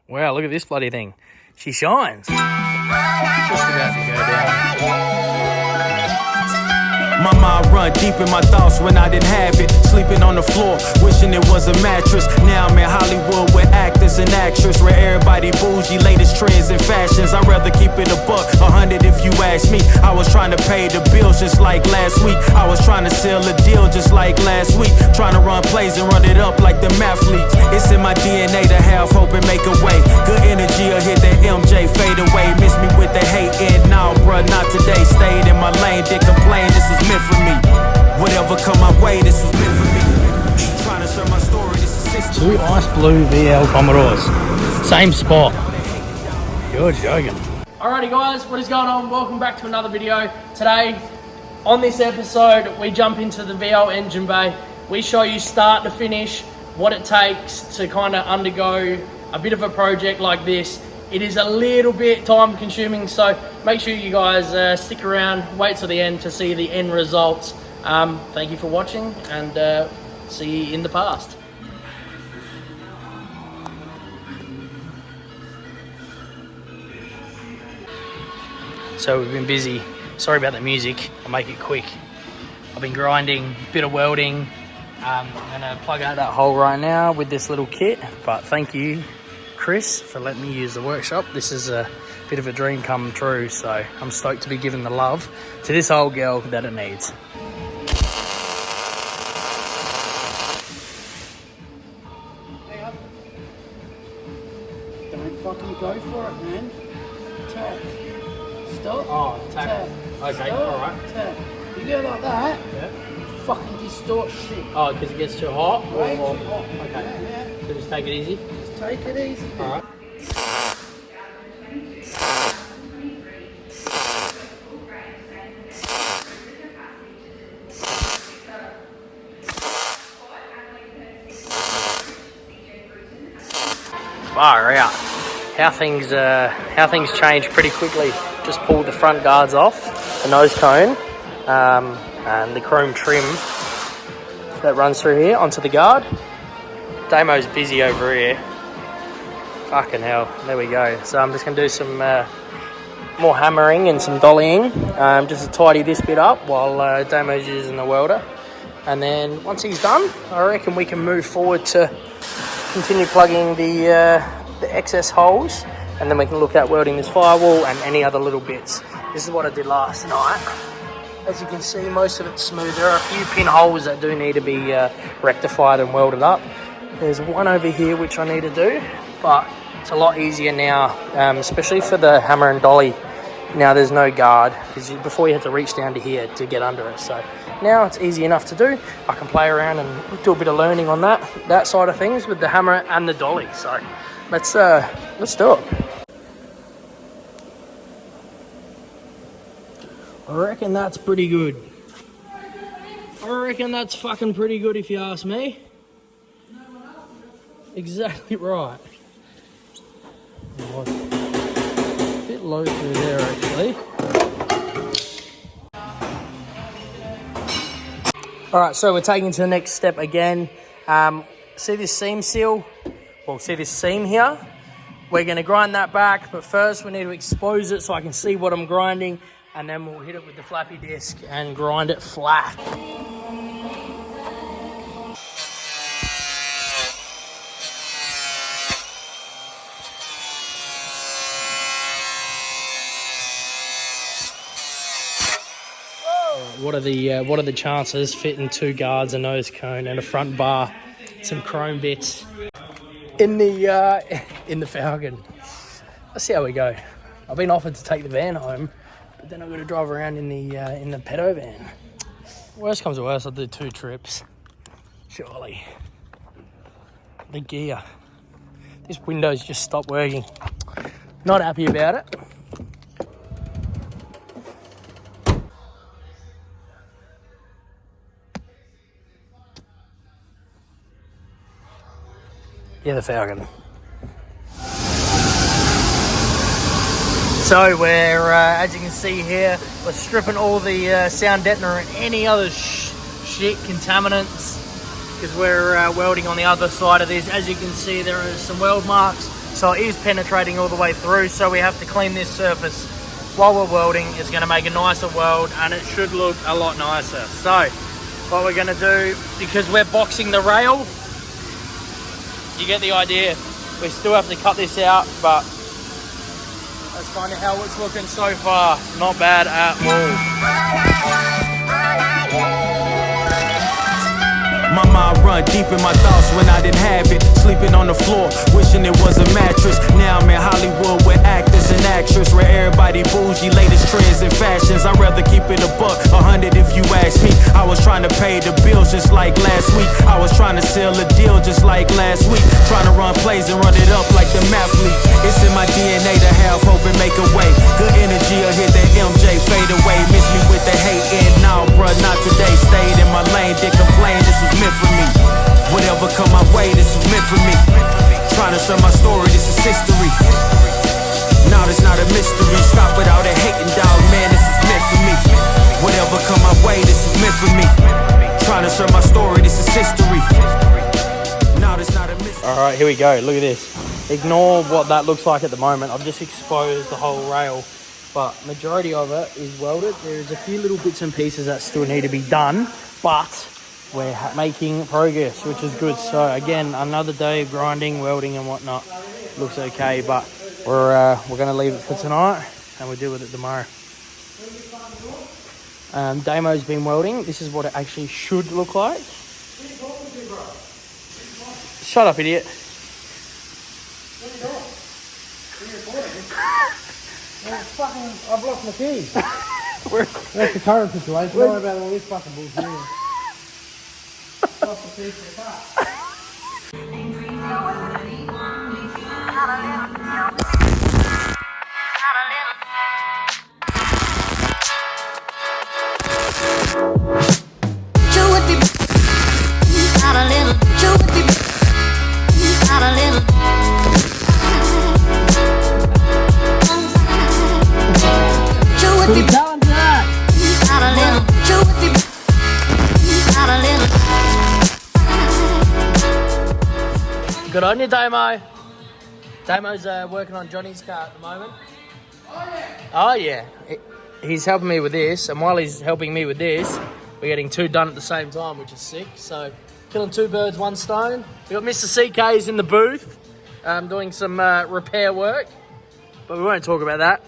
Wow, look at this bloody thing. She shines. Just about to go down. My mind run deep in my thoughts when I didn't have it. Sleeping on the floor, wishing it was a mattress. Now I'm in Hollywood with actors and actresses, where everybody bougie, latest trends and fashions. I'd rather keep it a buck, 100 if you ask me. I was trying to pay the bills just like last week. I was trying to sell a deal just like last week. Trying to run plays and run it up like the mathletes. It's in my DNA to have hope and make a way. Good energy will hit that MJ fade away. Miss me with the hate and now, bruh, not today. Stayed in my lane, didn't complain, this was meant for me. Whatever come my way, this was meant for me. Trying to share my story, this is history. Two ice blue VL Commodores. Same spot. You're joking. Alrighty guys, what is going on? Welcome back to another video. Today, on this episode, we jump into the VL engine bay. We show you start to finish what it takes to kind of undergo a bit of a project like this. It is a little bit time consuming, so make sure you guys stick around, wait till the end to see the end results. Thank you for watching, and see you in the past. So we've been busy. Sorry about the music, I'll make it quick. I've been grinding, bit of welding. I'm gonna plug out that hole right now with this little kit, but thank you, Chris, for letting me use the workshop. This is a bit of a dream come true, so I'm stoked to be giving the love to this old girl that it needs. Don't fucking go for it, man. Tap. Stop. Oh, tap. Okay, alright. Tap. You go like that, Yeah. you fucking distort shit. Oh, because it gets too hot? Way Or- too hot. Okay. Yeah. So just take it easy? Just take it easy. man. Alright. Far out. How things change pretty quickly. Just pulled the front guards off, the nose cone, and the chrome trim that runs through here onto the guard. Damo's busy over here. Fucking hell, there we go. So I'm just gonna do some more hammering and some dollying, just to tidy this bit up while Damo's using the welder. And then once he's done, I reckon we can move forward to continue plugging the excess holes, and then we can look at welding this firewall and any other little bits. This is what I did last night. As you can see, most of it's smooth. There are a few pinholes that do need to be rectified and welded up. There's one over here which I need to do, but it's a lot easier now, especially for the hammer and dolly. Now there's no guard, because before you had to reach down to here to get under it. So now it's easy enough to do. I can play around and do a bit of learning on that side of things with the hammer and the dolly. So let's do it. I reckon that's pretty good. I reckon that's fucking pretty good if you ask me. Exactly right. A bit low through there actually. Alright, so we're taking to the next step again. See this seam seal? Well, see this seam here? We're going to grind that back, but first we need to expose it so I can see what I'm grinding, and then we'll hit it with the flappy disc and grind it flat. What are the chances fitting two guards, a nose cone, and a front bar, some chrome bits in the Falcon? Let's see how we go. I've been offered to take the van home, but then I've got to drive around in the pedo van. Worst comes to worst, I'll do 2 trips. Surely. The gear. This window's just stopped working. Not happy about it. Yeah, the Falcon. So we're, as you can see here, we're stripping all the sound deadener and any other shit, contaminants, because we're welding on the other side of this. As you can see, there are some weld marks so it is penetrating all the way through, so we have to clean this surface while we're welding. It's going to make a nicer weld and it should look a lot nicer. So what we're going to do, because we're boxing the rail, you get the idea, we still have to cut this out, but that's kind of how it's looking so far. Not bad at all. My mind run deep in my thoughts when I didn't have it. Sleeping on the floor, wishing it was a mattress. Now I'm in Hollywood with actors and actresses, where everybody bougie, latest trends and fashions. I'd rather keep it a buck, 100 if you ask me. I was trying to pay the bills just like last week. I was trying to sell a deal just like last week. Trying to run plays and run it up like the math league. It's in my DNA to have hope and make a way. Good energy will hit that MJ fade away. Miss me with the hate and now, bruh, not today. Stayed in my lane, didn't complain, this was meant for me. Whatever come my way, this was meant for me. Trying to share my story, this is history. Now it's not a mystery. Stop with all that hating, dog, man, this is meant for me. Whatever come my way, this is meant for me. Trying to share my story, this is history. Now it's not a mystery. All right, here we go. Look at this. Ignore what that looks like at the moment. I've just exposed the whole rail, but majority of it is welded. There's a few little bits and pieces that still need to be done, but we're making progress, which is good. So again, another day of grinding, welding and whatnot. Looks okay, but we're going to leave it for tonight and we'll deal with it tomorrow. Damo's been welding. This is what it actually should look like. Shut up, idiot. I've lost my keys. That's the current situation. Don't worry about all this fucking bullshit. Lost the keys to the car. Good on you, Damo. Damo's working on Johnny's car at the moment. Oh yeah. He's helping me with this, and while he's helping me with this, we're getting two done at the same time, which is sick. So, killing two birds, one stone. We got Mr. CK's in the booth, doing some repair work, but we won't talk about that.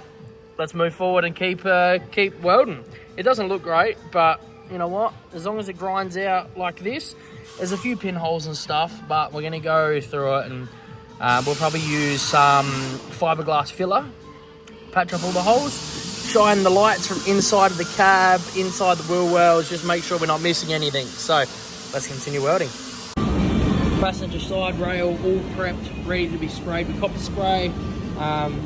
Let's move forward and keep welding. It doesn't look great, but you know what? As long as it grinds out like this, there's a few pinholes and stuff, but we're gonna go through it and we'll probably use some fiberglass filler, patch up all the holes, shine the lights from inside of the cab, inside the wheel wells, just make sure we're not missing anything. So let's continue welding. Passenger side rail all prepped, ready to be sprayed with copper spray.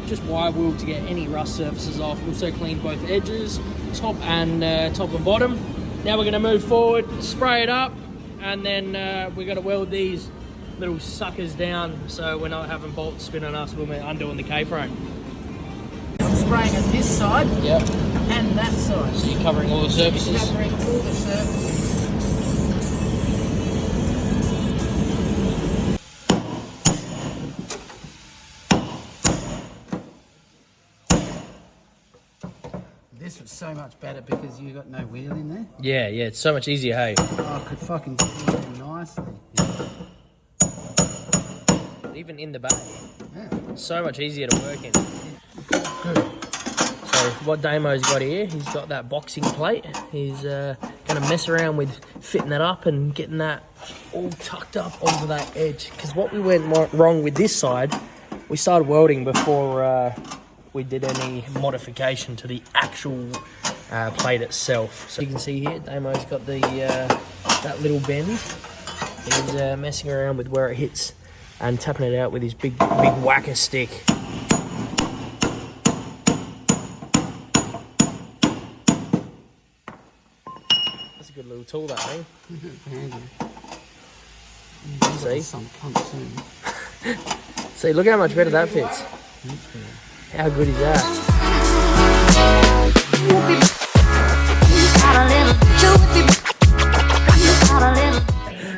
Just wire wheel to get any rust surfaces off. Also cleaned both edges, top and bottom. Now we're going to move forward, spray it up, and then we're going to weld these little suckers down so we're not having bolts spinning us when we're undoing the K-frame. I'm spraying on this side, yep, and that side. So you're covering all the surfaces? Covering all the surfaces. This was so much better because you got no wheel in there. Yeah, it's so much easier, hey? Oh, I could fucking do it nicely. Even in the back. Yeah. So much easier to work in. Good. So what Damo's got here, he's got that boxing plate. He's going to mess around with fitting that up and getting that all tucked up onto that edge. Because what we went wrong with this side, we started welding before we did any modification to the actual plate itself. So you can see here, Damo's got the that little bend. He's messing around with where it hits and tapping it out with his big whacker stick. That's a good little tool, that thing. See? Some pump soon. See, look how much better that fits. How good is that?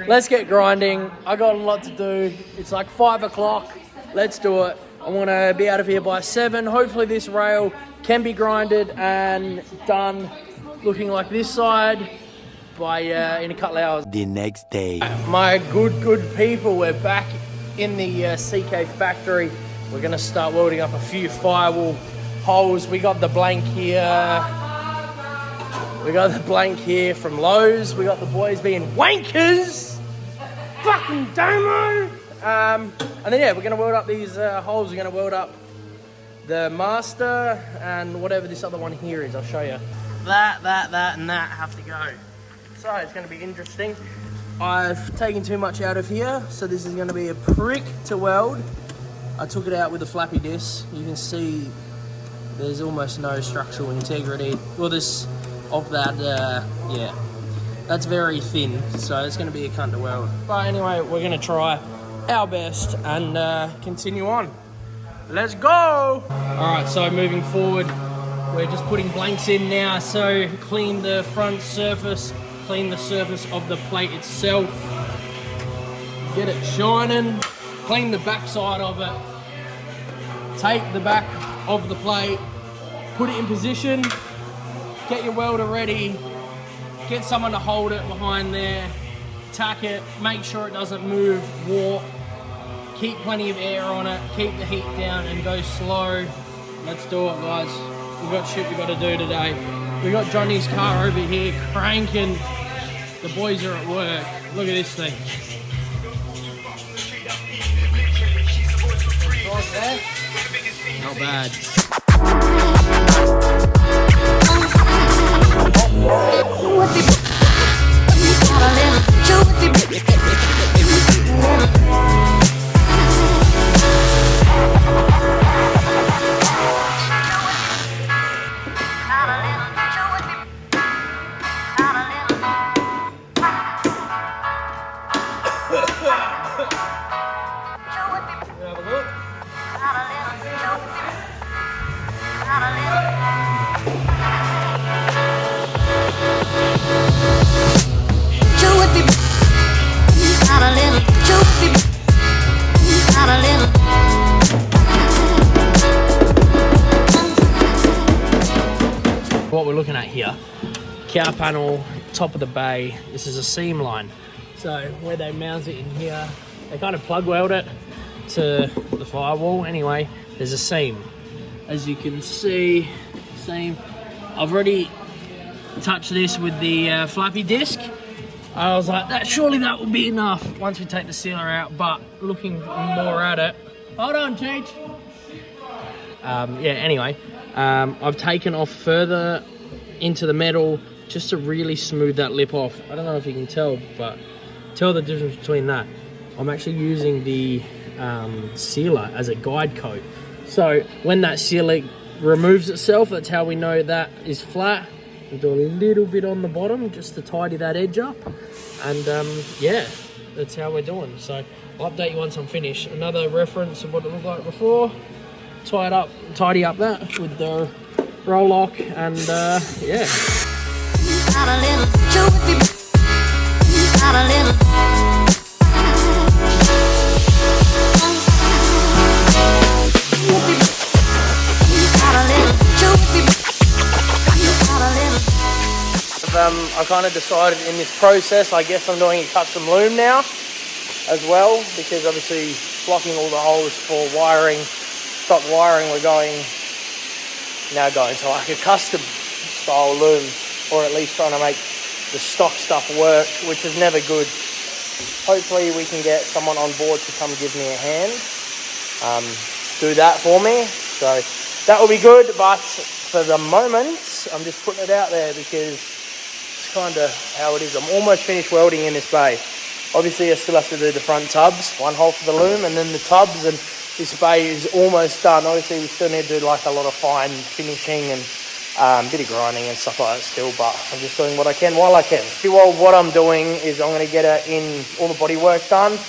Let's get grinding. I got a lot to do. It's like 5 o'clock Let's do it. I want to be out of here by 7. Hopefully this rail can be grinded and done looking like this side by in a couple of hours. The next day. My good people, we're back in the CK factory. We're going to start welding up a few firewall holes. We got the blank here. We got the blank here from Lowe's. We got the boys being wankers. Fucking Damo. And then yeah, we're going to weld up these holes. We're going to weld up the master and whatever this other one here is. I'll show you. That, and that have to go. So it's going to be interesting. I've taken too much out of here, so this is going to be a prick to weld. I took it out with a flappy disc. You can see there's almost no structural integrity. Well, this of that, yeah, that's very thin, so it's going to be a cunt to weld. But anyway, we're going to try our best and continue on. Let's go! Alright, so moving forward, we're just putting blanks in now. So clean the front surface, clean the surface of the plate itself, get it shining, clean the back side of it, take the back of the plate, put it in position, get your welder ready, get someone to hold it behind there, tack it, make sure it doesn't move, warp, keep plenty of air on it, keep the heat down and go slow. Let's do it, guys. We've got shit we got to do today. We got Johnny's car over here cranking. The boys are at work. Look at this thing. Not bad. What we're looking at here, cow panel, top of the bay. This is a seam line. So where they mount it in here, they kind of plug weld it to the firewall. Anyway, there's a seam. As you can see, seam. I've already touched this with the flappy disc. I was like, surely that will be enough once we take the sealer out, but looking more at it. Hold on, Cheech. Yeah, anyway, I've taken off further into the metal just to really smooth that lip off. I don't know if you can tell, but tell the difference between that. I'm actually using the sealer as a guide coat. So when that sealer removes itself, that's how we know that is flat. We'll do a little bit on the bottom just to tidy that edge up. And yeah, that's how we're doing. So I'll update you once I'm finished. Another reference of what it looked like before. Tidy up that with the roll lock and yeah. I kind of decided in this process, I guess I'm doing a custom loom now as well, because obviously blocking all the holes for wiring, stock wiring, we're now going to like a custom style loom, or at least trying to make the stock stuff work, which is never good. Hopefully we can get someone on board to come give me a hand, do that for me. So that will be good, but for the moment, I'm just putting it out there because it's kind of how it is. I'm almost finished welding in this bay. Obviously I still have to do the front tubs, one hole for the loom and then the tubs, and this bay is almost done. Obviously we still need to do like a lot of fine finishing and a bit of grinding and stuff like that still, but I'm just doing what I can while I can. Well, what I'm doing is I'm going to get it in all the body work done.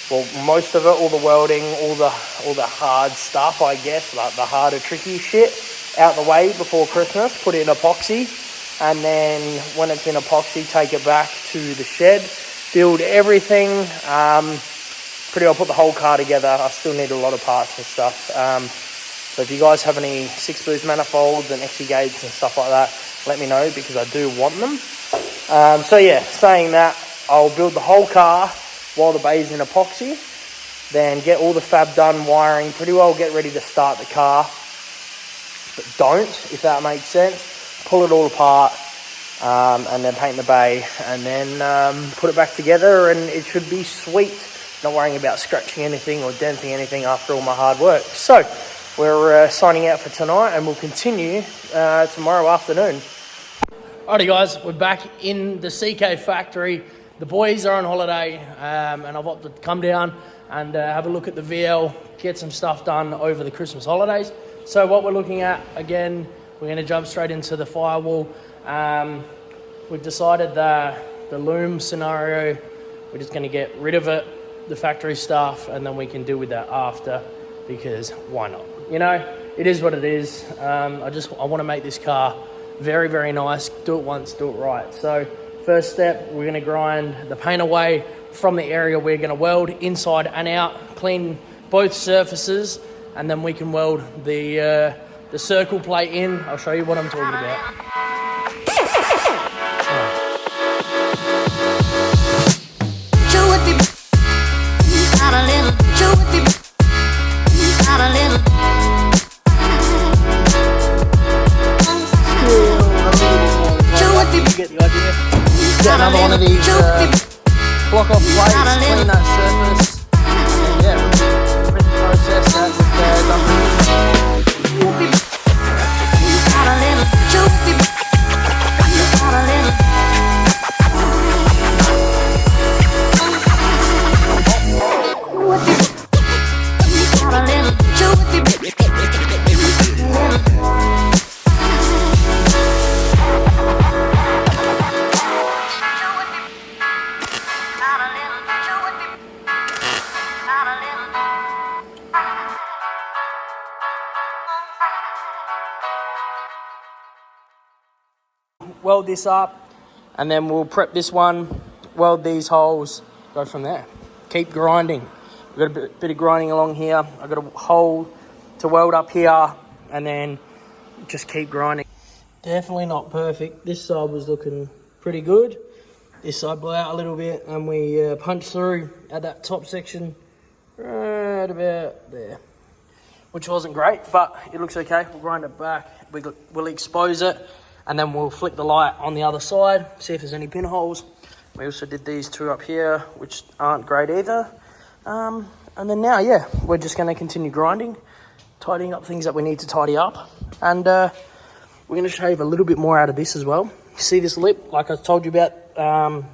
Well, most of it, all the welding, all the hard stuff, I guess, like the harder, tricky shit, out the way before Christmas. Put it in epoxy, and then when it's in epoxy, take it back to the shed, build everything, pretty well put the whole car together. I still need a lot of parts and stuff. So if you guys have any 6-boost manifolds and XE gates and stuff like that, let me know, because I do want them. So yeah, saying that, I'll build the whole car while the bay's in epoxy, then get all the fab done, wiring, pretty well get ready to start the car, but don't, if that makes sense. Pull it all apart, and then paint the bay, and then put it back together, and it should be sweet. Not worrying about scratching anything or denting anything after all my hard work. So we're signing out for tonight, and we'll continue tomorrow afternoon. Alrighty guys, we're back in the CK factory. The boys are on holiday, and I've opted to come down and have a look at the VL, get some stuff done over the Christmas holidays. So what we're looking at, again, we're going to jump straight into the firewall. We've decided that the loom scenario, we're just going to get rid of it, the factory stuff, and then we can deal with that after, because why not? You know, it is what it is. I want to make this car very, very nice. Do it once, do it right. So first step, we're going to grind the paint away from the area we're going to weld inside and out, clean both surfaces, and then we can weld the circle plate in. I'll show you what I'm talking about. Get the idea. Get another one of these block off plates, clean that surface, and then yeah, repeat the process that we've done previously. Weld this up, and then we'll prep this one, weld these holes, go from there. Keep grinding. We've got a bit of grinding along here. I've got a hole to weld up here, and then just keep grinding. Definitely not perfect. This side was looking pretty good. This side blew out a little bit, and we punched through at that top section right about there, which wasn't great, but it looks okay. We'll grind it back. We'll expose it, and then we'll flick the light on the other side, see if there's any pinholes. We also did these two up here, which aren't great either. And then now, yeah, we're just going to continue grinding, tidying up things that we need to tidy up. And we're going to shave a little bit more out of this as well. You see this lip, like I told you about a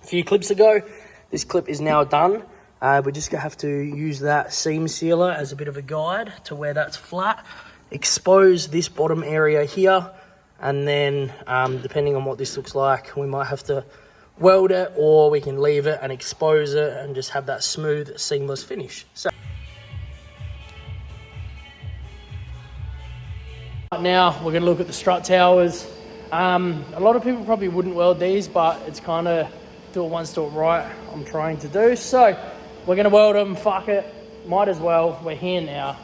few clips ago, this clip is now done. We're just going to have to use that seam sealer as a bit of a guide to where that's flat. Expose this bottom area here. And then, depending on what this looks like, we might have to weld it, or we can leave it and expose it and just have that smooth, seamless finish. So now we're going to look at the strut towers. A lot of people probably wouldn't weld these, but it's kind of do it once, do it right. I'm trying to do. So we're going to weld them. Fuck it. Might as well. We're here now.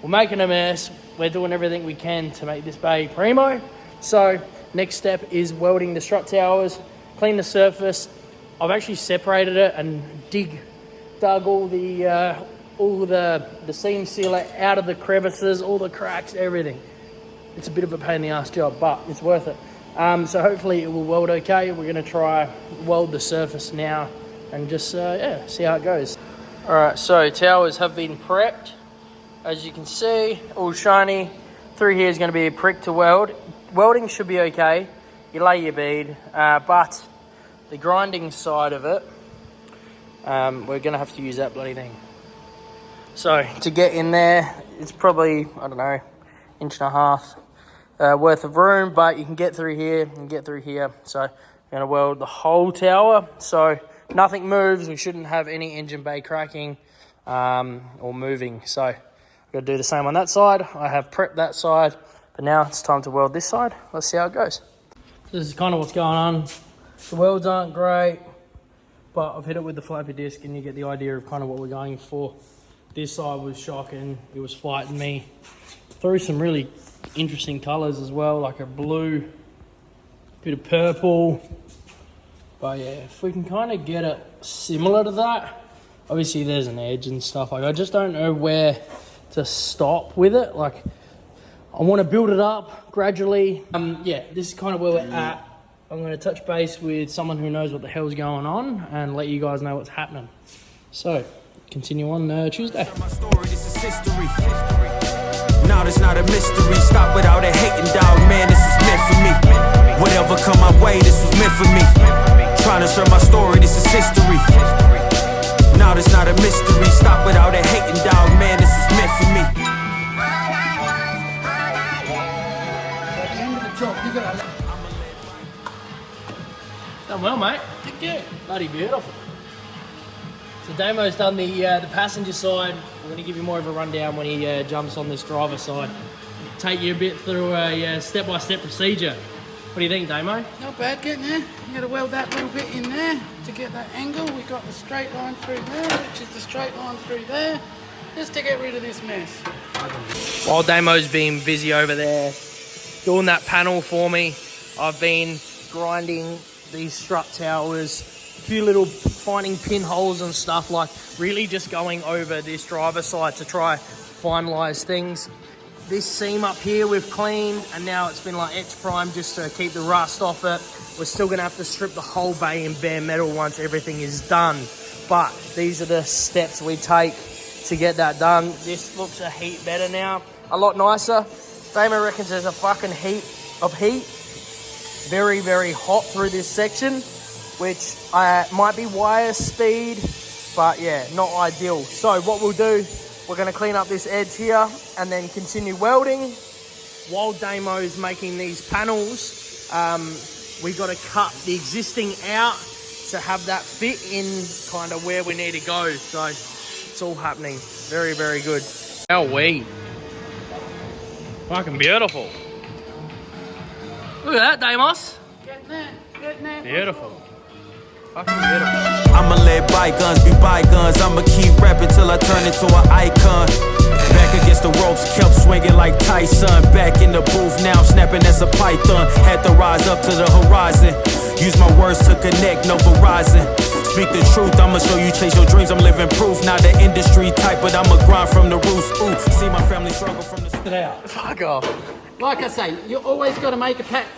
We're making a mess. We're doing everything we can to make this bay primo. So next step is welding the strut towers, clean the surface. I've actually separated it and dug all the seam sealer out of the crevices, all the cracks, everything. It's a bit of a pain in the ass job, but it's worth it. So hopefully it will weld okay. We're going to try weld the surface now and just see how it goes. All right, so towers have been prepped. As you can see, all shiny. Through here is going to be a prick to weld. Welding should be okay. You lay your bead, but the grinding side of it, we're going to have to use that bloody thing. So to get in there, it's probably, I don't know, 1.5 inch worth of room, but you can get through here and get through here. So I'm going to weld the whole tower, so nothing moves. We shouldn't have any engine bay cracking or moving. So I'm going to do the same on that side. I have prepped that side, but now it's time to weld this side. Let's see how it goes. This is kind of what's going on. The welds aren't great, but I've hit it with the floppy disc and you get the idea of kind of what we're going for. This side was shocking. It was fighting me through some really interesting colours as well, like a blue, bit of purple. But yeah, if we can kind of get it similar to that, obviously there's an edge and stuff. Like I just don't know where to stop with it. Like I want to build it up gradually. Yeah, this is kind of where we're at. I'm going to touch base with someone who knows what the hell's going on and let you guys know what's happening. So, continue on Tuesday. My story, this is history. Now there's not a mystery. Stop without a hating dog, man, this is meant for me. Whatever come my way, this was meant for me. Trying to share my story, this is history. Now there's not a mystery. Stop without a hating dog, man, this is meant for me. At the end of the job, you gotta let. Done well, mate. Thank you. Bloody beautiful. So Damo's done the passenger side. We're going to give you more of a rundown when he jumps on this driver side. Take you a bit through a step-by-step procedure. What do you think, Damo? Not bad, getting there. You gotta weld that little bit in there to get that angle. We got the straight line through there, which is the straight line through there, just to get rid of this mess. While Damo's been busy over there doing that panel for me, I've been grinding these strut towers, a few little finding pinholes and stuff, like really just going over this driver side to try finalize things. This seam up here we've cleaned, and now it's been like etch prime just to keep the rust off it. We're still gonna have to strip the whole bay in bare metal once everything is done, but these are the steps we take to get that done. This looks a heap better now, a lot nicer. Damo reckons there's a fucking heap of heat. Very, very hot through this section, which might be wire speed, but yeah, not ideal. So what we'll do, we're going to clean up this edge here and then continue welding. While Damo's making these panels, we got to cut the existing out to have that fit in kind of where we need to go. So it's all happening. Very, very good. How we? Fucking beautiful. Look at that, Damos. Getting there, getting there. Beautiful. Fucking beautiful. I'ma let bygones be bygones. I'ma keep rapping till I turn into an icon. Back against the ropes, kept swinging like Tyson. Back in the booth, now I'm snapping as a python. Had to rise up to the horizon. Use my words to connect, no Verizon. Speak the truth, I'ma show you chase your dreams. I'm living proof, not the industry type, but I'ma grind from the roots. Ooh, see my family struggle from the... Get it out. Fuck off. Like I say, you always got to make a patch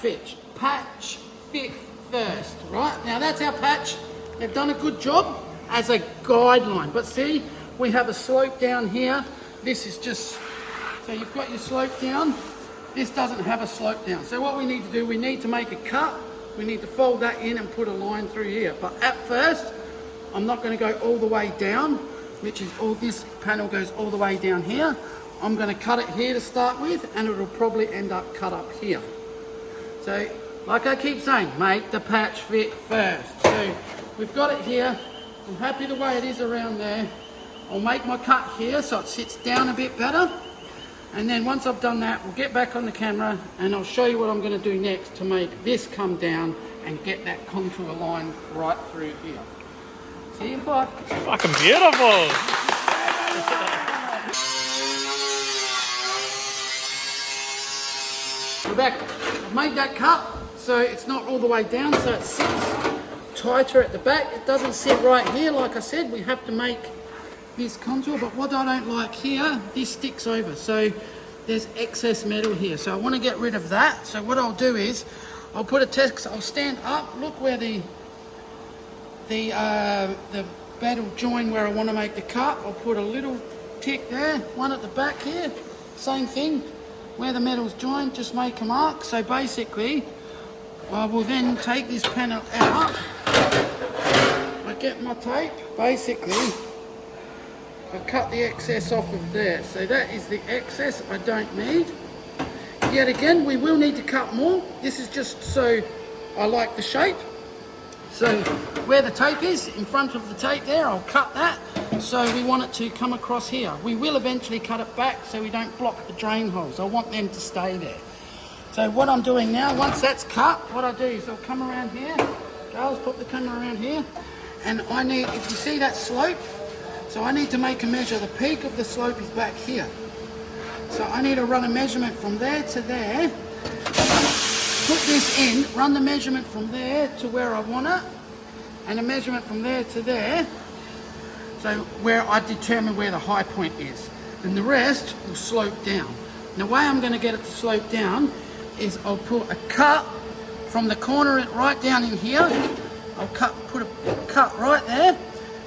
fit first, right? Now that's our patch. They've done a good job as a guideline, but see, we have a slope down here. This is just, so you've got your slope down. This doesn't have a slope down. So what we need to do, we need to make a cut. We need to fold that in and put a line through here. But at first, I'm not going to go all the way down, which is all this panel goes all the way down here. I'm going to cut it here to start with, and it'll probably end up cut up here. So, like I keep saying, make the patch fit first. So, we've got it here. I'm happy the way it is around there. I'll make my cut here so it sits down a bit better. And then once I've done that, we'll get back on the camera and I'll show you what I'm going to do next to make this come down and get that contour line right through here. See you in 5. Fucking beautiful. We're back. I've made that cut so it's not all the way down, so it sits tighter at the back. It doesn't sit right here. Like I said, we have to make this contour, but what I don't like here, this sticks over, so there's excess metal here, so I want to get rid of that. So what I'll do is I'll put a test, I'll stand up, look where the bed will join where I want to make the cut. I'll put a little tick there, one at the back here, same thing, where the metal's joined, just make a mark. So basically I will then take this panel out, I get my tape, basically I cut the excess off of there. So that is the excess I don't need. Yet again, we will need to cut more. This is just so I like the shape. So where the tape is, in front of the tape there, I'll cut that. So we want it to come across here. We will eventually cut it back so we don't block the drain holes. I want them to stay there. So what I'm doing now, once that's cut, what I do is I'll come around here. Girls, put the camera around here. And I need, if you see that slope, so I need to make a measure. The peak of the slope is back here. So I need to run a measurement from there to there. Put this in, run the measurement from there to where I want it, and a measurement from there to there. So where I determine where the high point is. And the rest will slope down. And the way I'm going to get it to slope down is I'll put a cut from the corner right down in here. I'll put a cut right there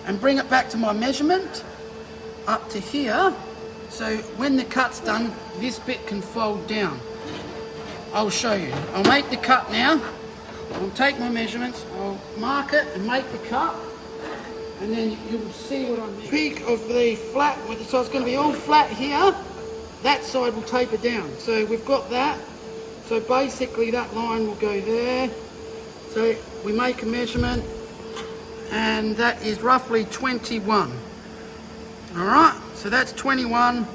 and bring it back to my measurement up to here. So when the cut's done, this bit can fold down. I'll show you. I'll make the cut now. I'll take my measurements, I'll mark it and make the cut. And then you'll see what I mean. Peak of the flat, so it's going to be all flat here. That side will taper down. So we've got that. So basically that line will go there. So we make a measurement, and that is roughly 21. All right, so that's 21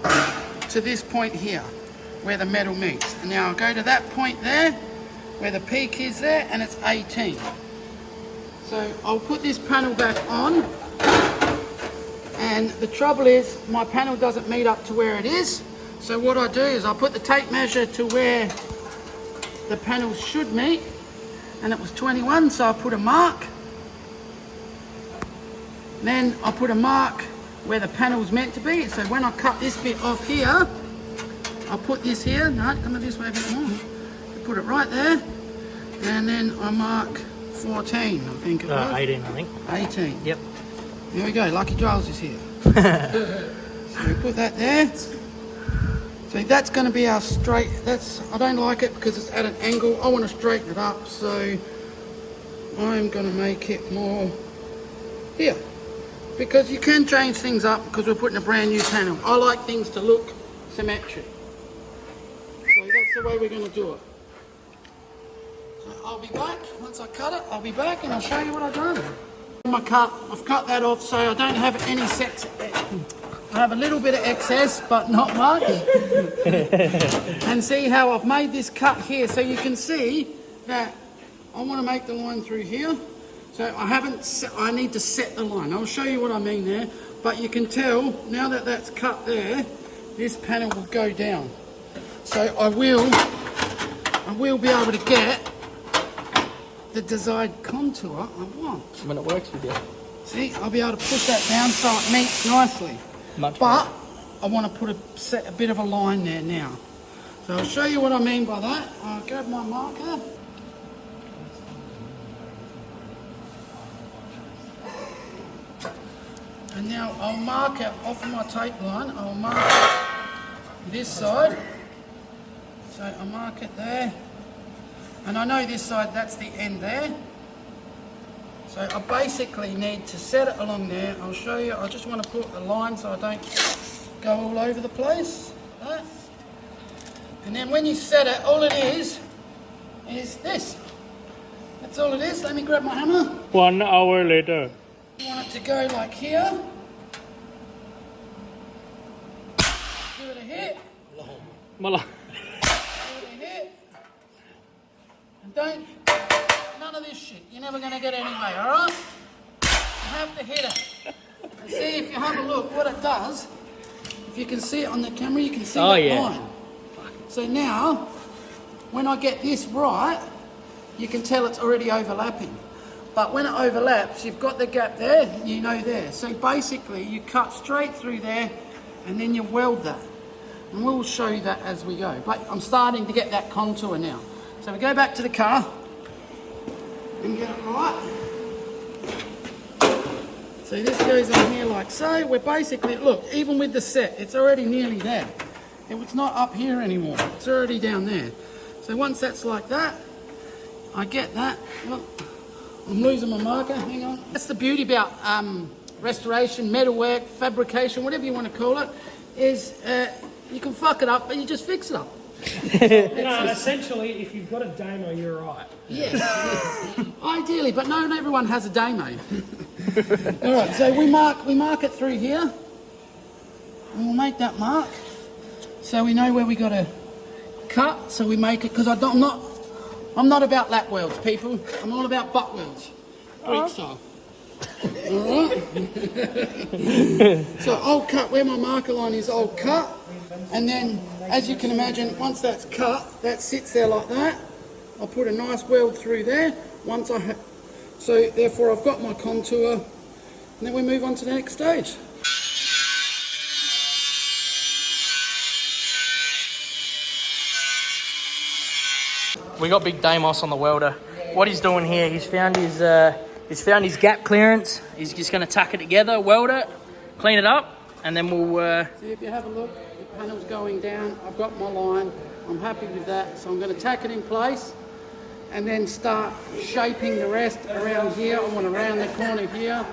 to this point here, where the metal meets. And now I'll go to that point there, where the peak is there, and it's 18. So I'll put this panel back on, and the trouble is my panel doesn't meet up to where it is. So what I do is I'll put the tape measure to where the panel should meet, and it was 21, so I'll put a mark. Then I'll put a mark where the panel's meant to be. So when I cut this bit off here, I'll put this here. No, come this way a bit more. Put it right there, and then I mark 14, I think it was. 18, I think. 18. Yep. There we go, Lucky Giles is here. So we put that there. So that's going to be our straight, I don't like it because it's at an angle. I want to straighten it up, so I'm going to make it more here. Because you can change things up because we're putting a brand new panel. I like things to look symmetric. So that's the way we're going to do it. So I'll be back, once I cut it, I'll be back and I'll show you what I've done. I've cut that off so I don't have any sex. I have a little bit of excess, but not much. And see how I've made this cut here. So you can see that I want to make the line through here. So I need to set the line. I'll show you what I mean there. But you can tell, now that that's cut there, this panel will go down. So I will be able to get the desired contour I want. When it works with you. See, I'll be able to push that down so it meets nicely. But I want to set a bit of a line there now. So I'll show you what I mean by that. I'll grab my marker. And now I'll mark it off of my tape line. I'll mark it this side. So I'll mark it there. And I know this side, that's the end there. So I basically need to set it along there. I'll show you. I just want to put a line so I don't go all over the place. That. And then when you set it, all it is this. That's all it is. Let me grab my hammer. 1 hour later. You want it to go like here. Give it a hit. Give it a hit. And none of this shit. You're never going to get anyway, alright? You have to hit it. And see, if you have a look, what it does, if you can see it on the camera, you can see that line. So now, when I get this right, you can tell it's already overlapping. But when it overlaps, you've got the gap there, you know there. So basically, you cut straight through there, and then you weld that. And we'll show you that as we go. But I'm starting to get that contour now. So we go back to the car and get it right. So this goes on here like so. We're basically, look, even with the set, it's already nearly there. It's not up here anymore. It's already down there. So once that's like that, I get that. Look, I'm losing my marker, hang on. That's the beauty about restoration, metalwork, fabrication, whatever you want to call it, is you can fuck it up, but you just fix it up. Essentially, if you've got a demo, you're right. Yes, ideally, but not everyone has a demo. All right, so we mark it through here. And we'll make that mark, so we know where we got to cut. So we make it because I'm not about lap welds, people. I'm all about butt welds, Greek style. Alright? So I'll cut where my marker line is, I'll cut. And then, as you can imagine, once that's cut, that sits there like that. I'll put a nice weld through there. So therefore I've got my contour. And then we move on to the next stage. We got Big Damos on the welder. What he's doing here, he's found his gap clearance. He's just going to tack it together, weld it, clean it up, and then we'll... See, if you have a look, the panel's going down. I've got my line. I'm happy with that. So I'm going to tack it in place and then start shaping the rest around here. I want to round the corner here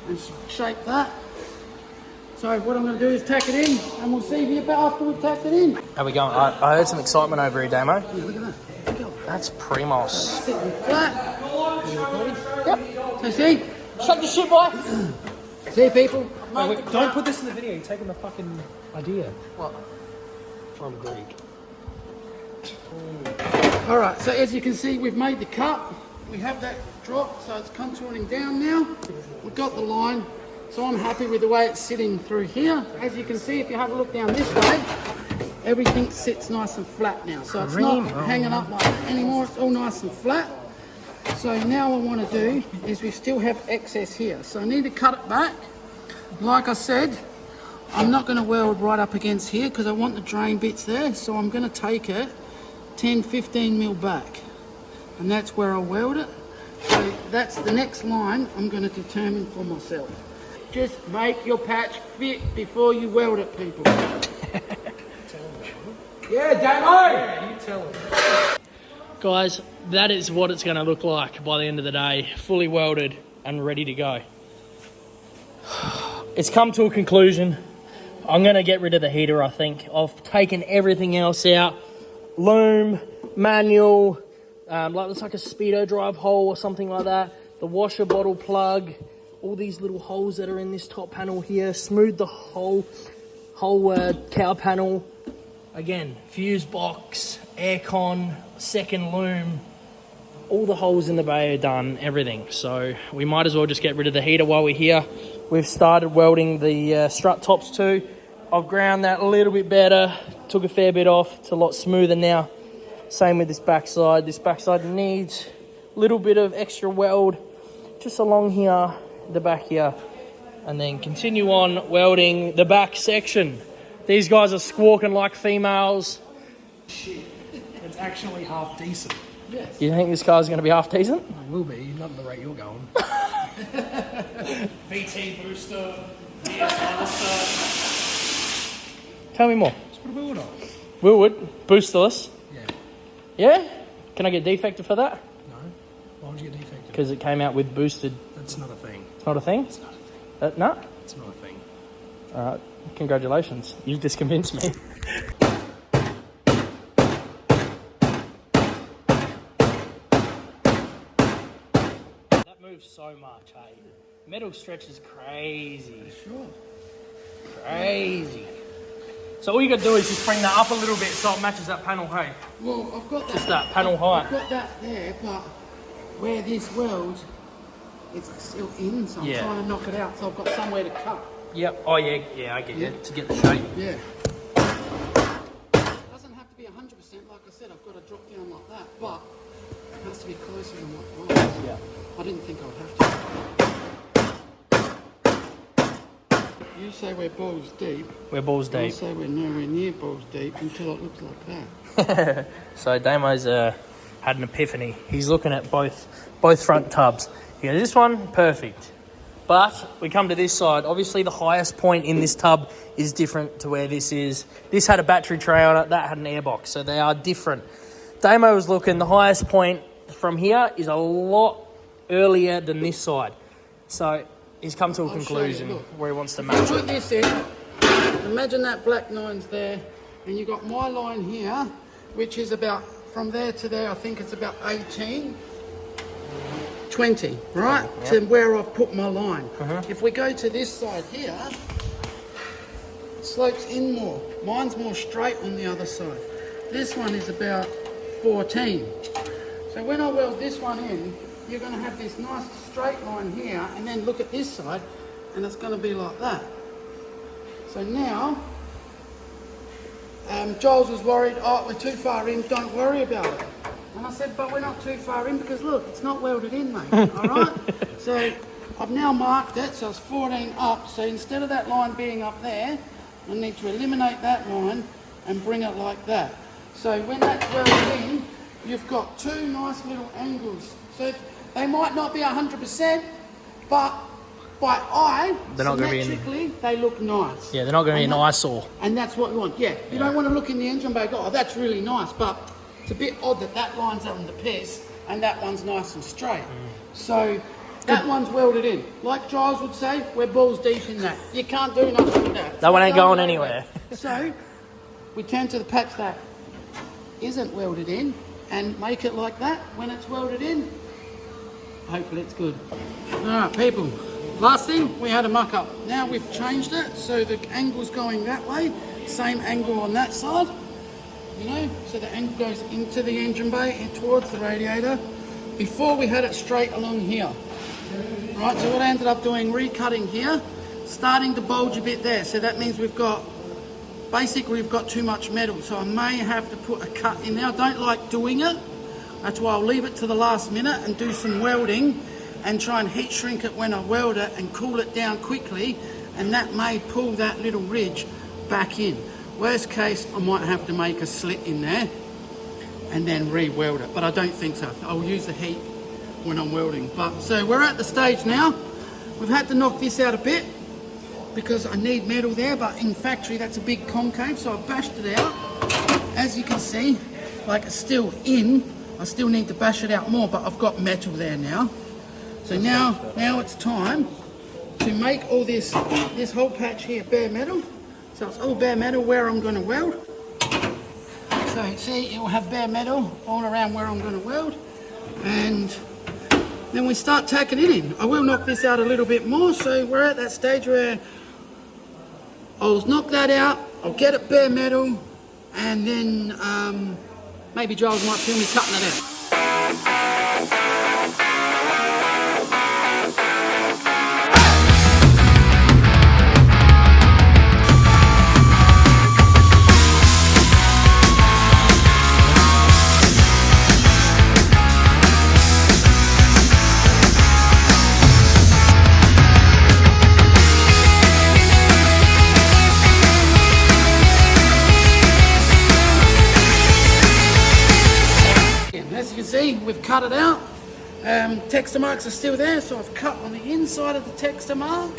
and shape that. So what I'm going to do is tack it in, and we'll see you after we've tacked it in. How we going? I heard some excitement over here, Damo. Yeah, look at that. That's Primos. Sitting flat. Yep. So see? Shut the shit, boy! See, people? Wait, don't put this in the video. You're taking the fucking idea. What? From Greek. All right, so as you can see, we've made the cut. We have that drop, so it's contouring down now. We've got the line, so I'm happy with the way it's sitting through here. As you can see, if you have a look down this way, everything sits nice and flat now. So it's not hanging up like that anymore. It's all nice and flat. So now what I want to do is we still have excess here. So I need to cut it back. Like I said, I'm not going to weld right up against here because I want the drain bits there. So I'm going to take it 10, 15 mil back. And that's where I'll weld it. So that's the next line I'm going to determine for myself. Just make your patch fit before you weld it, people. Yeah, Damo! Yeah, you tell him. Guys, that is what it's going to look like by the end of the day. Fully welded and ready to go. It's come to a conclusion. I'm going to get rid of the heater, I think. I've taken everything else out. Loom, manual, looks like a speedo drive hole or something like that. The washer bottle plug, all these little holes that are in this top panel here. Smooth the whole cow panel. Again, fuse box, aircon, second loom, all the holes in the bay are done, everything. So we might as well just get rid of the heater while we're here. We've started welding the strut tops too. I've ground that a little bit better, took a fair bit off. It's a lot smoother now. Same with this backside. This backside needs a little bit of extra weld just along here, the back here, and then continue on welding the back section. These guys are squawking like females. Shit. It's actually half decent. Yes. You think this car's going to be half decent? It will be, not at the rate you're going. VT booster, DS silencer. Tell me more. Just put a wheel on. Willwood, boosterless. Yeah. Yeah? Can I get defected for that? No. Why would you get defected? Because it came out with boosted. That's not a thing. It's not a thing? It's not a thing. No? It's not a thing. Alright. Congratulations. You've just convinced me. That moves so much, hey? Metal stretch is crazy. Sure. Crazy. So all you got to do is just bring that up a little bit so it matches that panel, hey? Well, I've got that. Just that panel height. I've got that there, but where this welds, it's still in, so I'm Yeah. trying to knock it out, so I've got somewhere to cut. Yep. Oh, yeah, I get Yeah. you. To get the shape. Yeah. It doesn't have to be 100%, like I said, I've got to drop down like that, but it has to be closer than what it was. Yeah. I didn't think I would have to. You say we're balls deep. We're balls I deep. say we're nowhere near balls deep until it looks like that. So Damo's had an epiphany. He's looking at both front tubs. He goes, this one, perfect. But we come to this side. Obviously, the highest point in this tub is different to where this is. This had a battery tray on it. That had an airbox. So they are different. Damo was looking, the highest point from here is a lot earlier than this side. So he's come to a conclusion where he wants to match Put it. this in. Imagine that black line's there, and you've got my line here, which is about from there to there. I think it's about 18, 20, right? Yep. To where I've put my line. If we go to this side here, it slopes in more. Mine's more straight on the other side. This one is about 14. So when I weld this one in, you're going to have this nice straight line here, and then look at this side, and it's going to be like that. So now, Giles was worried, oh, we're too far in, don't worry about it. And I said, but we're not too far in because look, it's not welded in, mate, all right? So I've now marked it, so it's 14 up, so instead of that line being up there, I need to eliminate that line and bring it like that. So when that's welded in, you've got two nice little angles. So they might not be 100%, but by eye, they're not symmetrically, they look nice. Yeah, they're not going to be an eyesore. And that's what you want. Yeah, you don't want to look in the engine bay and go, oh, that's really nice, but it's a bit odd that that line's on the piss and that one's nice and straight. So that one's welded in. Like Giles would say, we're balls deep in that. You can't do nothing with that. That one ain't going anywhere. So we turn to the patch that isn't welded in and make it like that. When it's welded in, hopefully it's good. All right, people. Last thing, we had a muck up. Now we've changed it, so the angle's going that way. Same angle on that side, you know, so the angle goes into the engine bay and towards the radiator. Before we had it straight along here. Right, so what I ended up doing, recutting here, starting to bulge a bit there. So that means we've got too much metal. So I may have to put a cut in there. I don't like doing it. That's why I'll leave it to the last minute and do some welding and try and heat shrink it when I weld it and cool it down quickly, and that may pull that little ridge back in. Worst case, I might have to make a slit in there and then re-weld it, but I don't think so. I'll use the heat when I'm welding. But so we're at the stage now. We've had to knock this out a bit because I need metal there, but in factory that's a big concave, so I've bashed it out. As you can see, like it's still in. I still need to bash it out more, but I've got metal there now. So now it's time to make all this whole patch here bare metal. So it's all bare metal where I'm going to weld. So see, it will have bare metal all around where I'm going to weld. And then we start tacking it in. I will knock this out a little bit more. So we're at that stage where I'll knock that out, I'll get it bare metal, and then maybe Giles might film me cutting it out. See, we've cut it out. Texture marks are still there, so I've cut on the inside of the texture mark,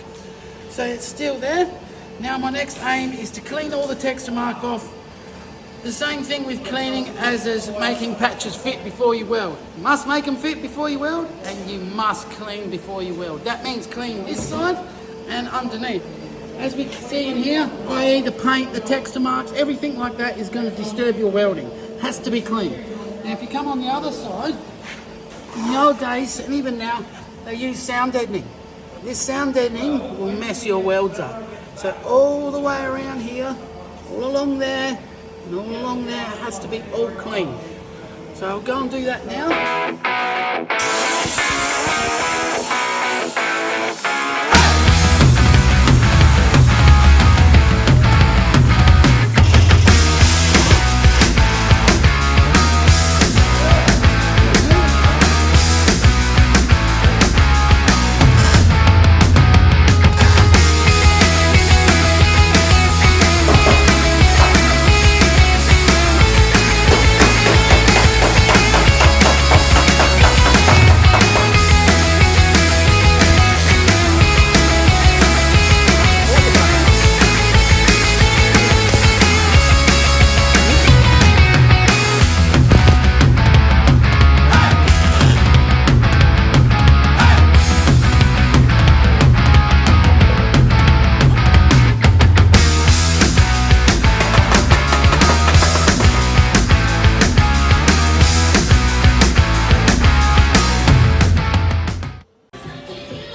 so it's still there. Now my next aim is to clean all the texture mark off. The same thing with cleaning as making patches fit before you weld. You must make them fit before you weld, and you must clean before you weld. That means clean this side and underneath. As we can see in here, i.e. the paint, the texture marks, everything like that is going to disturb your welding. Has to be clean. Now if you come on the other side, in the old days, and even now, they use sound deadening. This sound deadening will mess your welds up. So all the way around here, all along there, and all along there, it has to be all clean. So I'll go and do that now.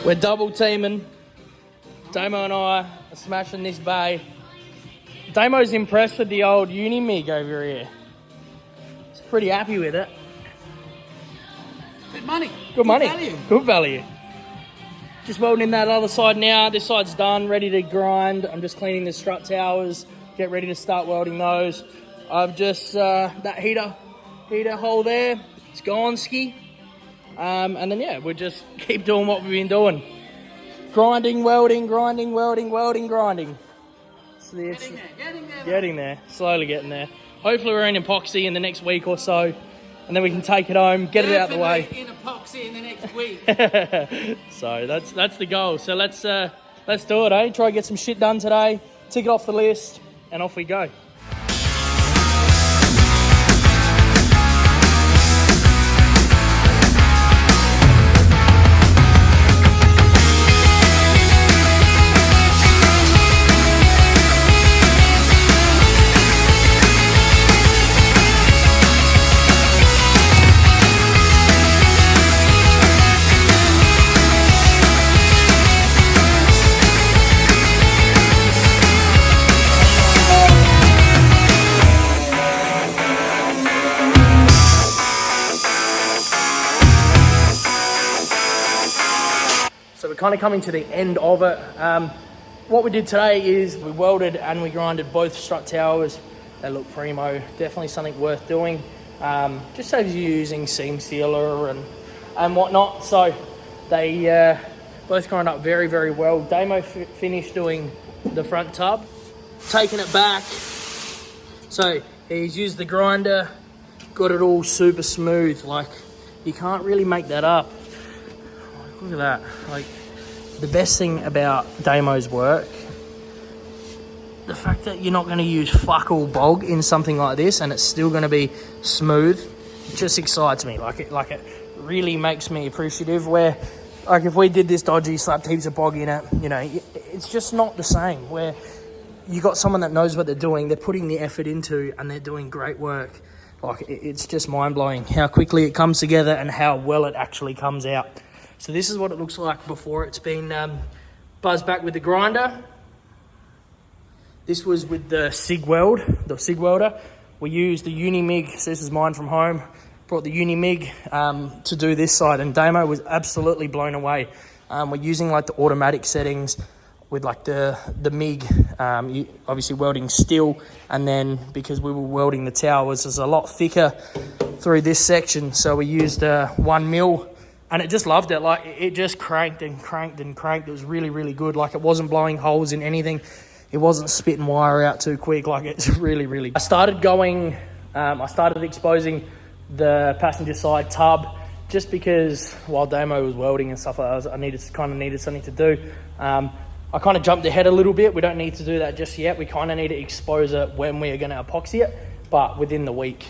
We're double teaming. Damo and I are smashing this bay. Damo's impressed with the old Unimig over here. He's pretty happy with it. Good money. Good money. Value. Good value. Just welding that other side now. This side's done, ready to grind. I'm just cleaning the strut towers, get ready to start welding those. I've just, that heater hole there, it's gone ski. And then yeah, we'll just keep doing what we've been doing. Grinding, welding, grinding, welding, welding, grinding. So it's getting there, slowly getting there. Hopefully we're in epoxy in the next week or so, and then we can take it home, get it out of the way. In epoxy in the next week. So that's the goal. So let's do it, eh? Try to get some shit done today, tick it off the list, and off we go. So we're kind of coming to the end of it. What we did today is we welded and we grinded both strut towers. They look primo, definitely something worth doing. Just saves you using seam sealer and whatnot. So they both grind up very, very well. Damo finished doing the front tub, taking it back. So he's used the grinder, got it all super smooth. Like, you can't really make that up. Look at that. Like, the best thing about Damo's work, the fact that you're not going to use fuck all bog in something like this and it's still going to be smooth, just excites me. Like it really makes me appreciative. Where, like, if we did this dodgy, slapped heaps of bog in it, you know, it's just not the same. Where you got someone that knows what they're doing, they're putting the effort into, and they're doing great work. Like, it's just mind-blowing how quickly it comes together and how well it actually comes out. So this is what it looks like before it's been buzzed back with the grinder. This was with the SIG welder. We used the Unimig, so this is mine from home. Brought the Unimig to do this side, and Damo was absolutely blown away. We're using like the automatic settings with like the MIG, obviously welding steel, and then because we were welding the towers, it's a lot thicker through this section, so we used 1 mil. And it just loved it. Like, it just cranked and cranked and cranked. It was really, really good. Like, it wasn't blowing holes in anything. It wasn't spitting wire out too quick. Like, it's really, really good. I started exposing the passenger side tub just because while Damo was welding and stuff like that, I needed something to do. I kind of jumped ahead a little bit. We don't need to do that just yet. We kind of need to expose it when we are going to epoxy it. But within the week,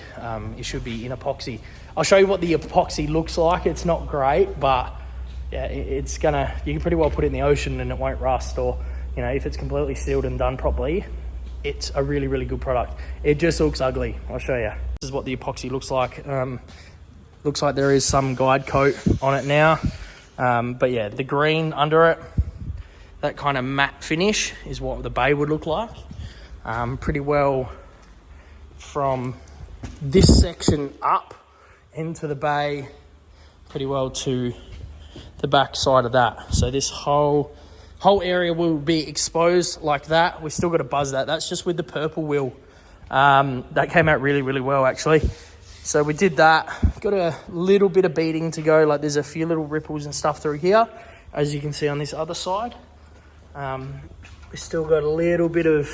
it should be in epoxy. I'll show you what the epoxy looks like. It's not great, but yeah, you can pretty well put it in the ocean and it won't rust, or, you know, if it's completely sealed and done properly, it's a really, really good product. It just looks ugly. I'll show you. This is what the epoxy looks like. Looks like there is some guide coat on it now. But yeah, the green under it, that kind of matte finish is what the bay would look like. Pretty well from this section up into the bay, pretty well to the back side of that. So this whole area will be exposed like that. We still got to buzz that. That's just with the purple wheel. That came out really, really well, actually. So we did that. Got a little bit of beading to go. Like, there's a few little ripples and stuff through here, as you can see on this other side. We still got a little bit of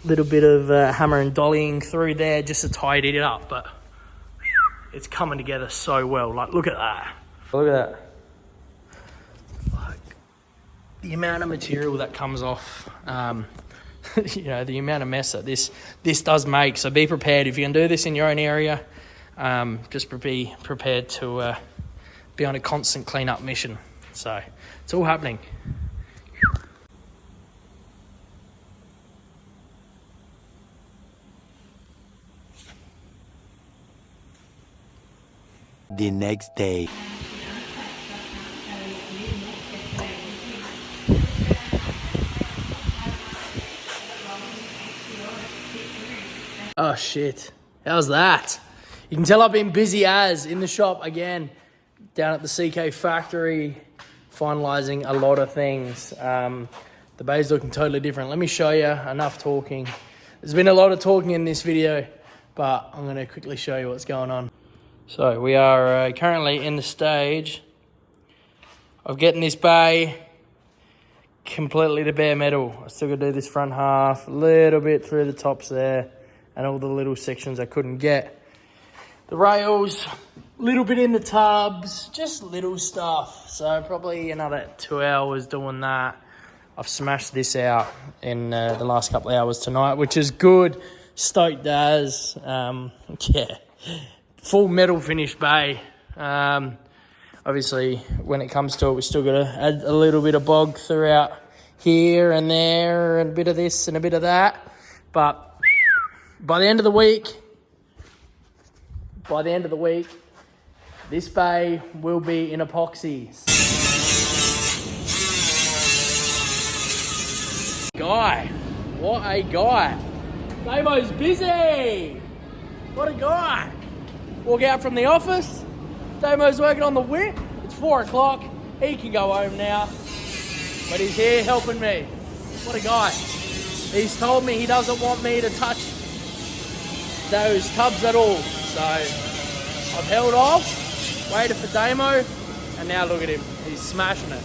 hammer and dollying through there just to tidy it up, but it's coming together so well. Like, look at that. Look at that. Like, the amount of material that comes off, you know, the amount of mess that this does make. So be prepared. If you can do this in your own area, just be prepared to be on a constant clean-up mission. So it's all happening. The next day. Oh shit, how's that? You can tell I've been busy as in the shop again. down at the CK factory, finalising a lot of things. The bay's looking totally different. Let me show you. Enough talking. There's been a lot of talking in this video, but I'm going to quickly show you what's going on. So we are currently in the stage of getting this bay completely to bare metal. I still got to do this front half, a little bit through the tops there, and all the little sections I couldn't get. The rails, a little bit in the tubs, just little stuff. So probably another 2 hours doing that. I've smashed this out in the last couple of hours tonight, which is good. Stoked as, yeah, full metal finish bay. Obviously, when it comes to it, we still got to add a little bit of bog throughout here and there, and a bit of this and a bit of that. But by the end of the week, this bay will be in epoxies. Guy, what a guy. Damo's busy. What a guy. Walk out from the office. Damo's working on the whip. It's 4 o'clock. He can go home now. But he's here helping me. What a guy. He's told me he doesn't want me to touch those tubs at all. So I've held off, waited for Damo, and now look at him. He's smashing it.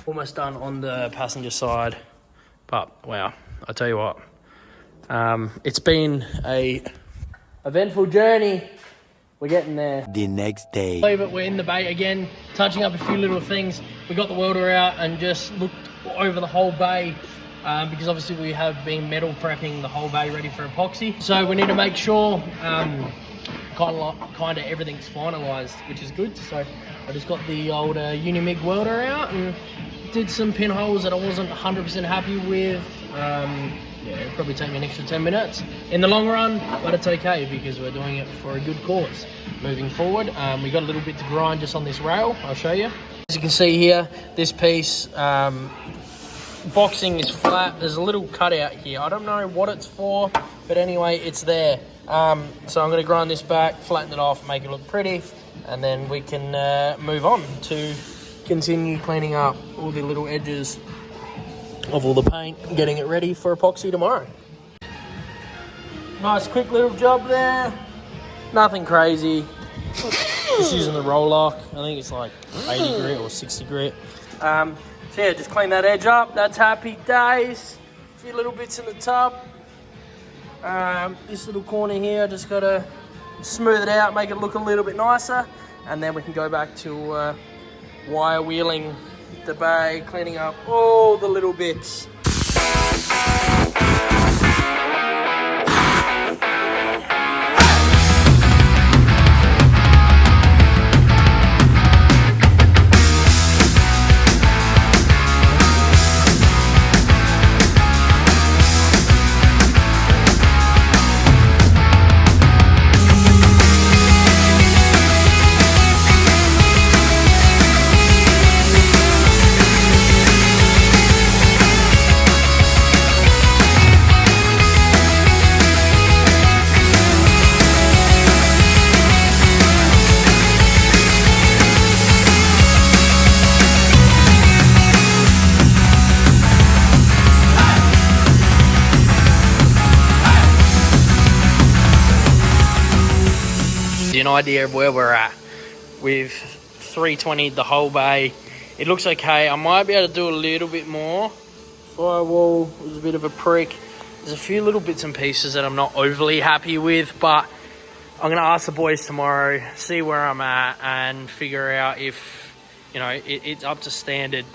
Almost done on the passenger side, but wow, I tell you what, it's been a eventful journey. We're getting there. The next day. Believe it, we're in the bay again, touching up a few little things. We got the welder out and just looked over the whole bay, because obviously we have been metal prepping the whole bay ready for epoxy. So we need to make sure kind of everything's finalised, which is good. So I just got the old Unimig welder out and did some pinholes that I wasn't 100% happy with. Yeah, it'll probably take me an extra 10 minutes in the long run, but it's okay because we're doing it for a good cause. Moving forward, we got a little bit to grind just on this rail. I'll show you. As you can see here, this piece, boxing is flat. There's a little cutout here. I don't know what it's for, but anyway, it's there. So I'm going to grind this back, flatten it off, make it look pretty, and then we can move on to continue cleaning up all the little edges of all the paint and getting it ready for epoxy tomorrow. Nice quick little job there. Nothing crazy. Just using the roll lock. I think it's like 80 grit or 60 grit. So yeah, just clean that edge up. That's happy days. A few little bits in the tub. This little corner here, just got to smooth it out, make it look a little bit nicer, and then we can go back to wire wheeling the bay, cleaning up all the little bits. An idea of where we're at. We've 320'd the whole bay. It looks okay. I might be able to do a little bit more. Firewall was a bit of a prick. There's a few little bits and pieces that I'm not overly happy with, but I'm going to ask the boys tomorrow, see where I'm at, and figure out if, you know, it's up to standard.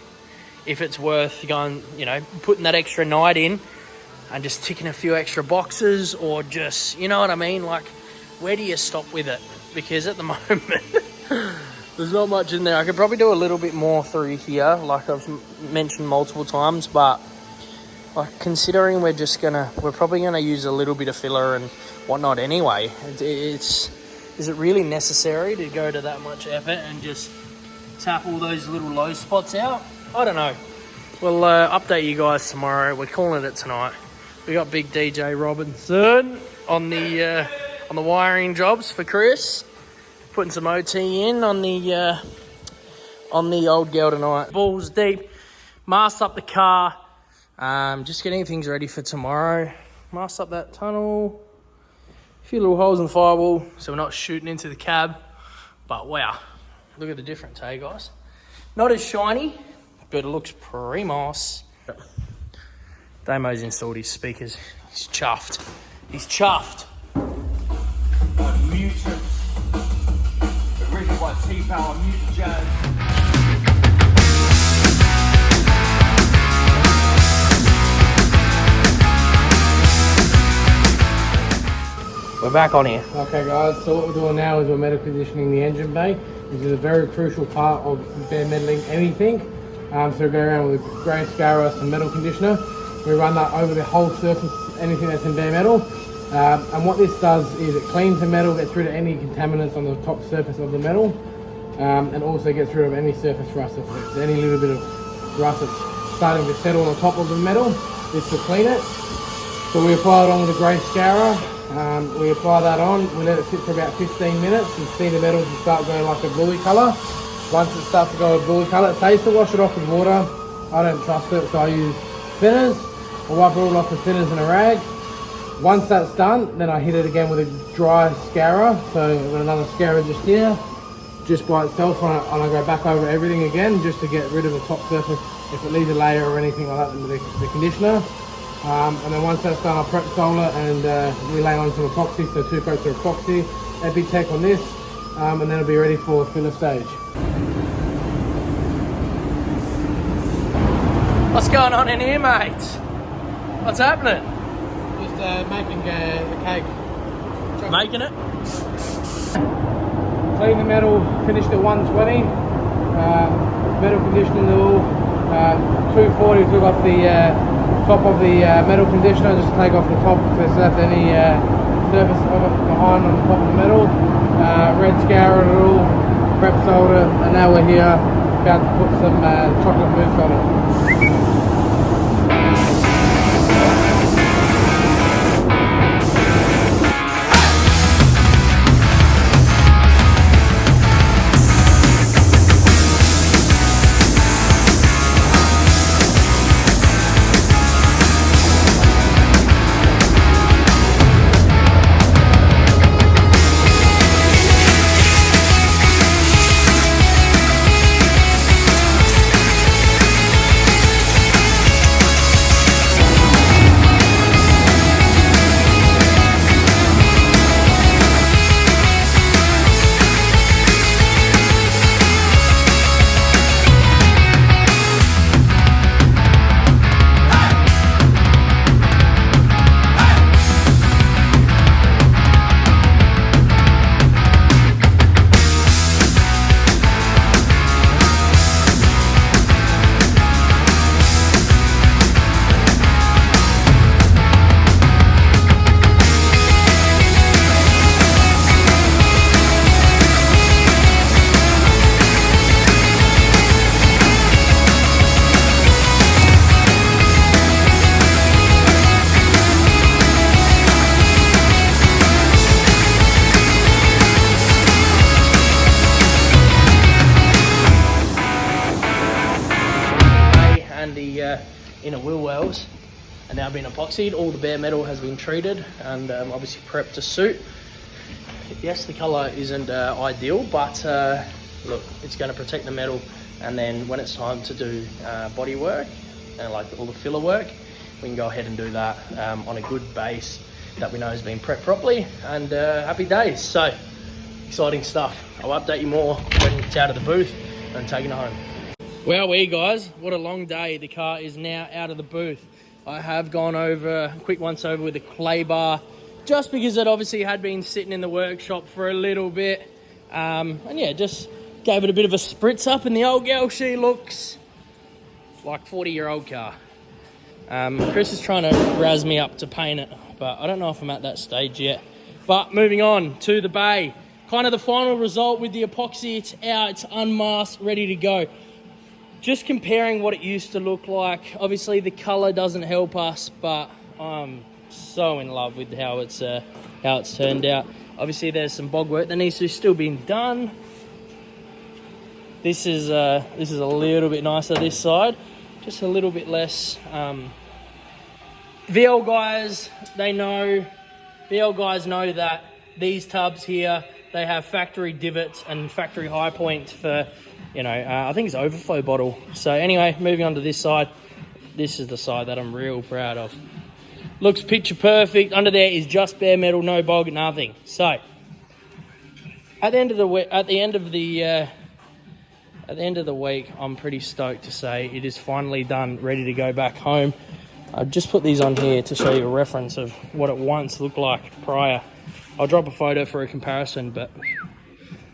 If it's worth going, you know, putting that extra night in and just ticking a few extra boxes, or just, you know what I mean? Like, where do you stop with it? Because at the moment, there's not much in there. I could probably do a little bit more through here, like I've mentioned multiple times, but like, considering we're probably gonna use a little bit of filler and whatnot anyway, is it really necessary to go to that much effort and just tap all those little low spots out? I don't know. We'll update you guys tomorrow. We're calling it tonight. We got big DJ Robinson on the wiring jobs for Chris, putting some OT in on the old girl tonight. Balls deep, masked up the car, just getting things ready for tomorrow. Masked up that tunnel, a few little holes in the firewall so we're not shooting into the cab. But wow, look at the difference, hey guys? Not as shiny, but it looks primoz. Damo's installed his speakers. He's chuffed. He's chuffed. Mutant. Original by T-Power, Mutant Jazz. We're back on here. Okay guys, so what we're doing now is we're metal conditioning the engine bay, which is a very crucial part of bare metaling anything. So we go around with a grey scourer, some metal conditioner. We run that over the whole surface, anything that's in bare metal. And what this does is it cleans the metal, gets rid of any contaminants on the top surface of the metal, and also gets rid of any surface rust. If there's any little bit of rust that's starting to settle on top of the metal, this will clean it. So we apply it on with a grey scourer. We apply that on, we let it sit for about 15 minutes and see the metals start going like a bluey colour. Once it starts to go a bluey colour, it's safe to wash it off with water. I don't trust it, so I use thinners. I wipe it all off with thinners and a rag. Once that's done, then I hit it again with a dry scourer. So I've got another scourer just here, just by itself, and I go back over everything again just to get rid of the top surface if it leaves a layer or anything like that with the conditioner. And then once that's done, I prep solar and we lay on some epoxy, so 2 coats of epoxy, Epitech on this, and then it'll be ready for filler stage. What's going on in here, mate? What's happening? Just making the cake. Making it? Clean the metal, finished at 120. Metal conditioning the all. 240, took off the top of the metal conditioner, just take off the top if there's left any surface of it behind on the top of the metal. Red scourer it all, prep solder, and now we're here about to put some chocolate mousse on it. Inner wheel wells are now being epoxied. All the bare metal has been treated and obviously prepped to suit. Yes, the colour isn't ideal, but look, it's going to protect the metal, and then when it's time to do body work and like all the filler work, we can go ahead and do that on a good base. that we know has been prepped properly, and happy days. So exciting stuff. I'll update you more when it's out of the booth and taking it home. Well, guys, what a long day. The car is now out of the booth. I have gone over a quick once over with the clay bar, just because it obviously had been sitting in the workshop for a little bit. And yeah, just gave it a bit of a spritz up, and the old girl, she looks like 40-year-old car. Chris is trying to razz me up to paint it, but I don't know if I'm at that stage yet. But moving on to the bay, kind of the final result with the epoxy. It's out, it's unmasked, ready to go. Just comparing what it used to look like. Obviously the color doesn't help us, but I'm so in love with how it's turned out. Obviously there's some bog work that needs to still be done. This is a little bit nicer this side, just a little bit less. VL guys, VL guys know that these tubs here, they have factory divots and factory high point for, you know, I think it's overflow bottle. So anyway, moving on to this side. This is the side that I'm real proud of. Looks picture perfect. Under there is just bare metal, no bog, nothing. So at the end of the week, I'm pretty stoked to say it is finally done, ready to go back home. I've just put these on here to show you a reference of what it once looked like prior. I'll drop a photo for a comparison, but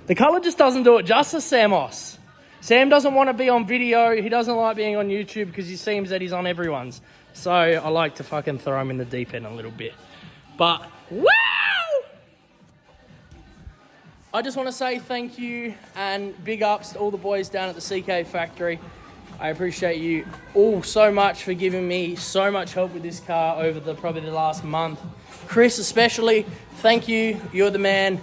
the colour just doesn't do it justice, Samos. Sam doesn't want to be on video. He doesn't like being on YouTube because he seems that he's on everyone's. So I like to fucking throw him in the deep end a little bit. But, wow! I just want to say thank you and big ups to all the boys down at the CK factory. I appreciate you all so much for giving me so much help with this car over probably the last month. Chris especially, thank you. You're the man.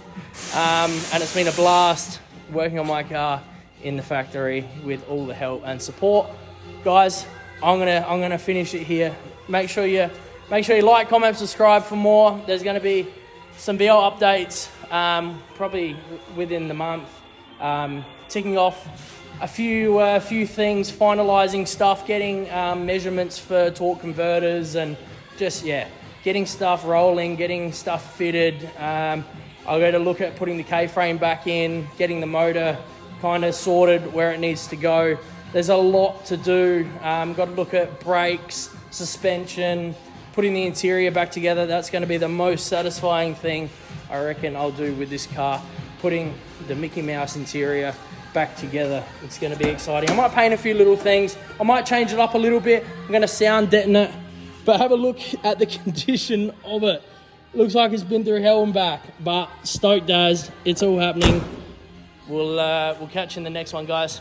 And it's been a blast working on my car in the factory with all the help and support. Guys, I'm gonna finish it here. Make sure you like, comment, subscribe for more. There's gonna be some VL updates probably within the month. Ticking off a few things, finalizing stuff, getting measurements for torque converters, and just getting stuff rolling, getting stuff fitted. I'll go to look at putting the K-frame back in, getting the motor kind of sorted where it needs to go. There's a lot to do. Got to look at brakes, suspension, putting the interior back together. That's going to be the most satisfying thing I reckon I'll do with this car, putting the Mickey Mouse interior back together. It's going to be exciting. I might paint a few little things. I might change it up a little bit. I'm going to sound deaden it, but have a look at the condition of it. Looks like it's been through hell and back, but stoked as it's all happening. We'll catch you in the next one, guys.